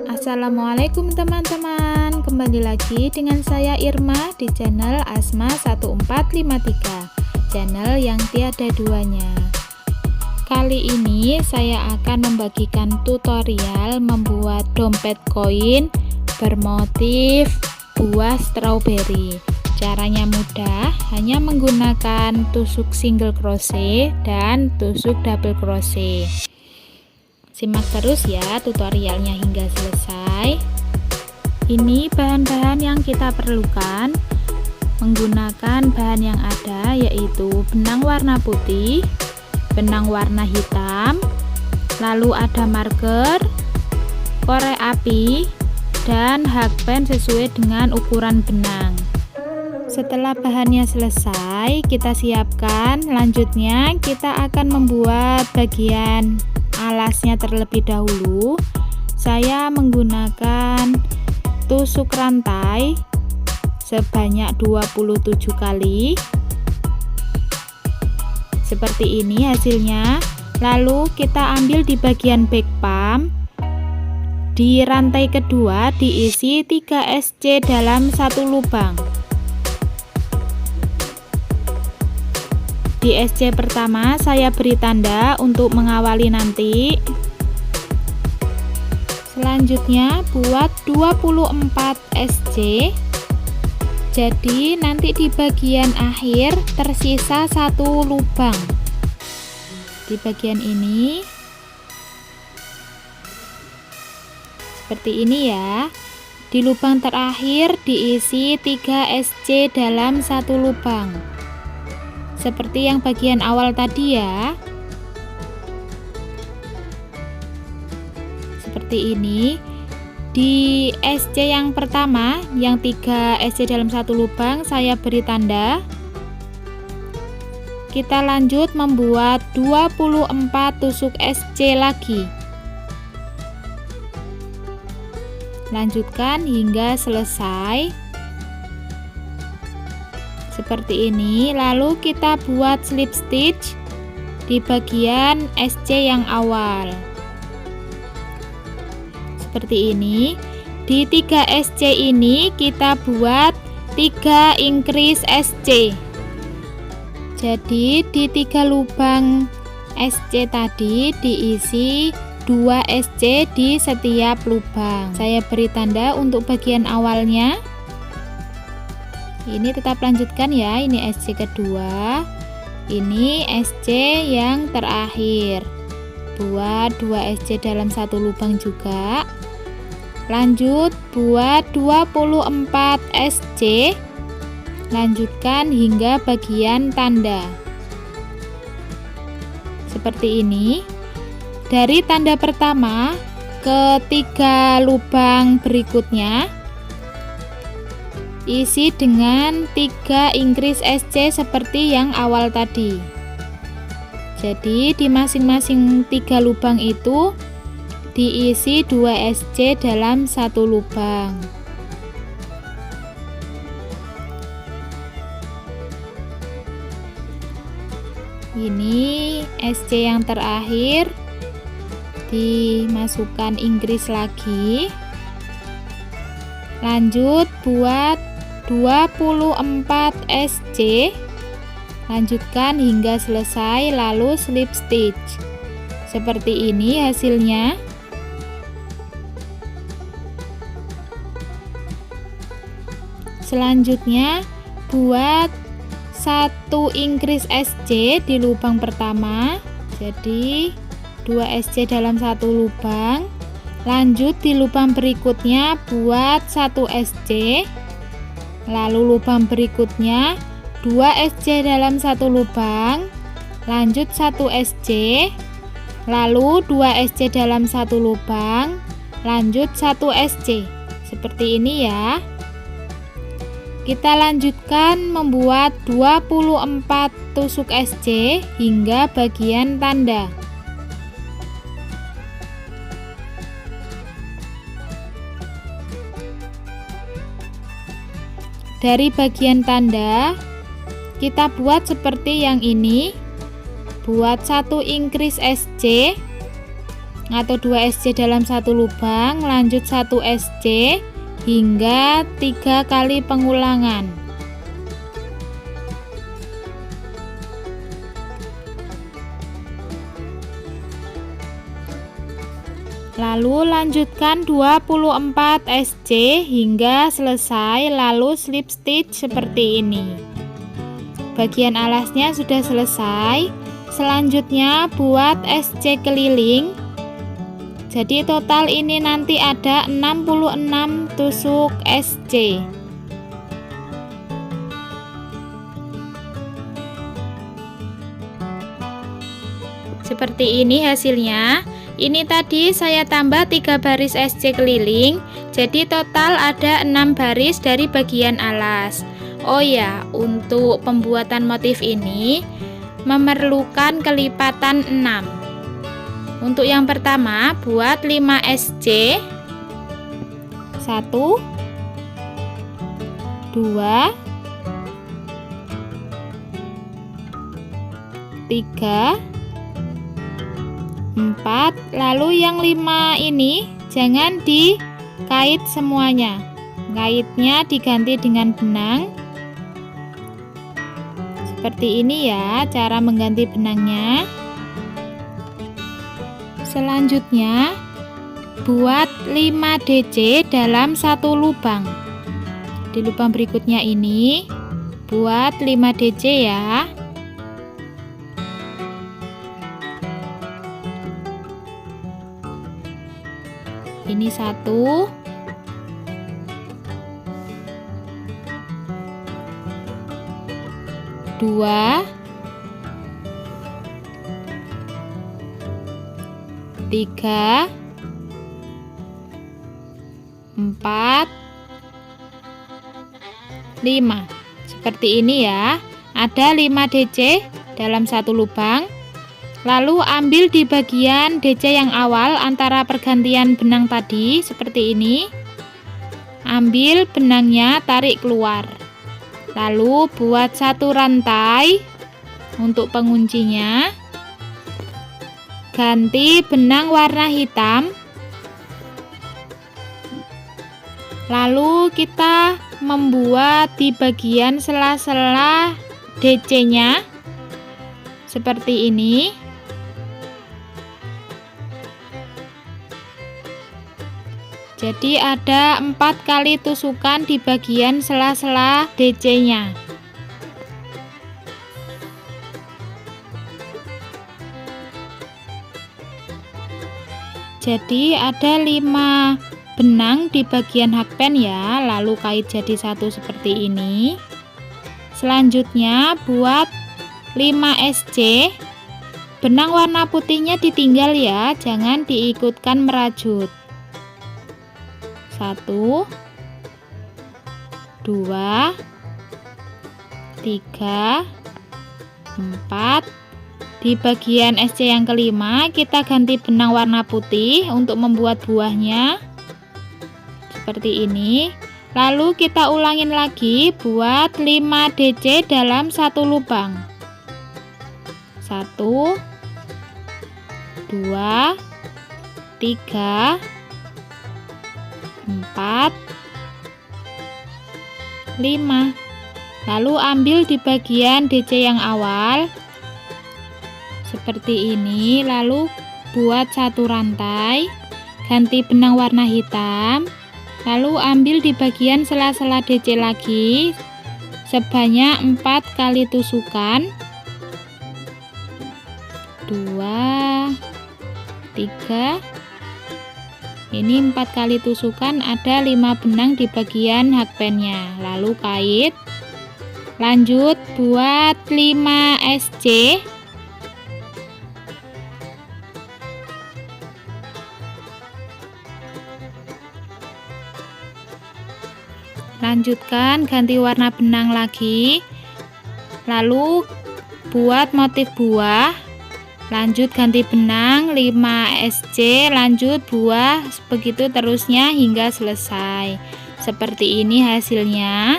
Assalamualaikum teman-teman, kembali lagi dengan saya Irma di channel Asma 1453, channel yang tiada duanya. Kali ini saya akan membagikan tutorial membuat dompet koin bermotif buah stroberi. Caranya mudah, hanya menggunakan tusuk single crochet dan tusuk double crochet. Simak terus ya tutorialnya hingga selesai. Ini bahan-bahan yang kita perlukan. Menggunakan bahan yang ada yaitu benang warna putih, benang warna hitam, lalu ada marker, korek api, dan hakpen sesuai dengan ukuran benang. Setelah bahannya selesai, kita siapkan. Lanjutnya kita akan membuat bagian alasnya terlebih dahulu. Saya menggunakan tusuk rantai sebanyak 27 kali. Seperti ini hasilnya. Lalu kita ambil di bagian back pump. Di rantai kedua diisi 3 SC dalam satu lubang. Di SC pertama saya beri tanda untuk mengawali nanti. Selanjutnya buat 24 SC. Jadi nanti di bagian akhir tersisa satu lubang. Di bagian ini seperti ini ya. Di lubang terakhir diisi 3 SC dalam satu lubang. Seperti yang bagian awal tadi ya. Seperti ini. Di SC yang pertama, yang 3 SC dalam satu lubang, saya beri tanda. Kita lanjut membuat 24 tusuk SC lagi. Lanjutkan hingga selesai. Seperti ini. Lalu kita buat slip stitch di bagian SC yang awal. Seperti ini. Di 3 SC ini kita buat 3 increase SC. Jadi di 3 lubang SC tadi diisi 2 SC di setiap lubang. Saya beri tanda untuk bagian awalnya. Ini tetap lanjutkan ya. Ini SC kedua, ini SC yang terakhir. Buat 2 SC dalam satu lubang juga. Lanjut buat 24 SC. Lanjutkan hingga bagian tanda. Seperti ini. Dari tanda pertama ke 3 lubang berikutnya isi dengan 3 increase SC seperti yang awal tadi. Jadi di masing-masing 3 lubang itu diisi 2 SC dalam satu lubang. Ini SC yang terakhir dimasukkan increase lagi. Lanjut buat 24 SC. Lanjutkan hingga selesai, lalu slip stitch. Seperti ini hasilnya. Selanjutnya buat 1 increase SC di lubang pertama. Jadi 2 SC dalam satu lubang. Lanjut di lubang berikutnya buat 1 SC. Lalu lubang berikutnya 2 SC dalam satu lubang. Lanjut 1 SC. Lalu 2 SC dalam satu lubang. Lanjut 1 SC. Seperti ini ya. Kita lanjutkan membuat 24 tusuk SC hingga bagian tanda. Dari bagian tanda kita buat seperti yang ini. Buat 1 increase SC. atau 2 SC dalam satu lubang, lanjut 1 SC hingga 3 kali pengulangan. Lalu lanjutkan 24 SC hingga selesai, lalu slip stitch seperti ini. Bagian alasnya sudah selesai. Selanjutnya buat SC keliling. Jadi total ini nanti ada 66 tusuk SC. Seperti ini hasilnya. Ini tadi saya tambah 3 baris SC keliling, jadi total ada 6 baris dari bagian alas. Oh ya, untuk pembuatan motif ini memerlukan kelipatan 6. Untuk yang pertama, buat 5 SC. 1 2 3 4, lalu yang 5 ini jangan dikait semuanya. Kaitnya diganti dengan benang. Seperti ini ya cara mengganti benangnya. Selanjutnya buat 5 DC dalam satu lubang. Di lubang berikutnya ini buat 5 DC ya. Ini 1 2 3 4 5. Seperti ini ya. Ada 5 DC dalam satu lubang. Lalu ambil di bagian DC yang awal antara pergantian benang tadi seperti ini. Ambil benangnya, tarik keluar. Lalu buat 1 rantai untuk penguncinya. Ganti benang warna hitam. Lalu kita membuat di bagian sela-sela DC-nya seperti ini. Jadi ada 4 kali tusukan di bagian sela-sela DC-nya. Jadi ada 5 benang di bagian hakpen ya, lalu kait jadi satu seperti ini. Selanjutnya buat 5 SC. Benang warna putihnya ditinggal ya, jangan diikutkan merajut. 1 2 3 4. Di bagian SC yang kelima kita ganti benang warna putih untuk membuat buahnya seperti ini. Lalu kita ulangin lagi buat 5 DC dalam satu lubang. 1 2 3 4 5. Lalu ambil di bagian DC yang awal seperti ini, lalu buat 1 rantai, ganti benang warna hitam, lalu ambil di bagian sela-sela DC lagi sebanyak 4 kali tusukan. 2 3. Ini 4 kali tusukan, ada 5 benang di bagian hakpennya. Lalu kait. Lanjut buat 5 SC. Lanjutkan ganti warna benang lagi. Lalu buat motif buah. Lanjut ganti benang 5 SC, lanjut buah, begitu terusnya hingga selesai. Seperti ini hasilnya.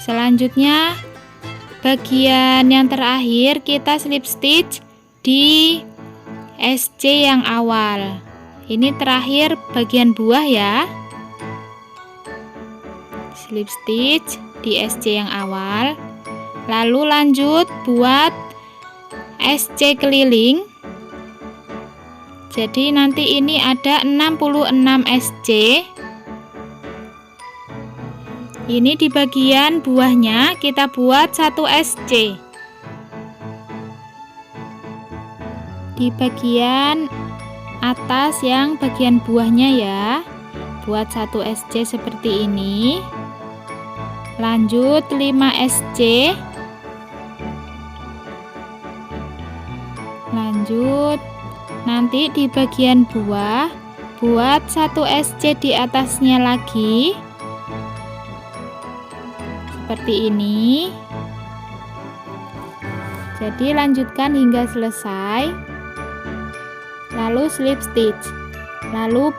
Selanjutnya bagian yang terakhir kita slip stitch di SC yang awal. Ini terakhir bagian buah ya. Slip stitch di SC yang awal. Lalu lanjut buat SC keliling. Jadi nanti ini ada 66 SC. Ini di bagian buahnya kita buat 1 SC. Di bagian atas yang bagian buahnya ya, buat 1 SC seperti ini. Lanjut 5 SC. Lanjut nanti di bagian buah buat 1 SC di atasnya lagi seperti ini. Jadi lanjutkan hingga selesai, lalu slip stitch, lalu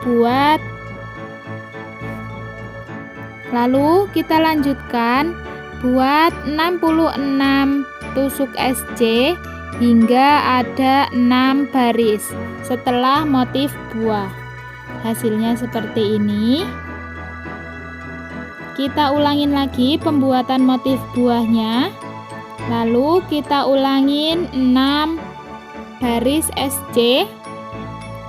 kita lanjutkan buat 66 tusuk SC hingga ada 6 baris setelah motif buah. Hasilnya seperti ini. Kita ulangin lagi pembuatan motif buahnya, lalu kita ulangin 6 baris SC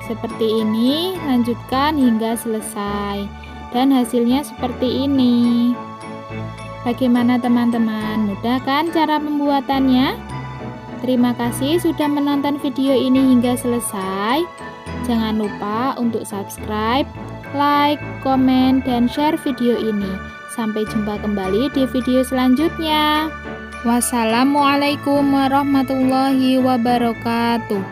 seperti ini. Lanjutkan hingga selesai dan hasilnya seperti ini. Bagaimana teman-teman? Mudah kan cara pembuatannya? Terima kasih sudah menonton video ini hingga selesai. Jangan lupa untuk subscribe, like, komen, dan share video ini. Sampai jumpa kembali di video selanjutnya. Wassalamualaikum warahmatullahi wabarakatuh.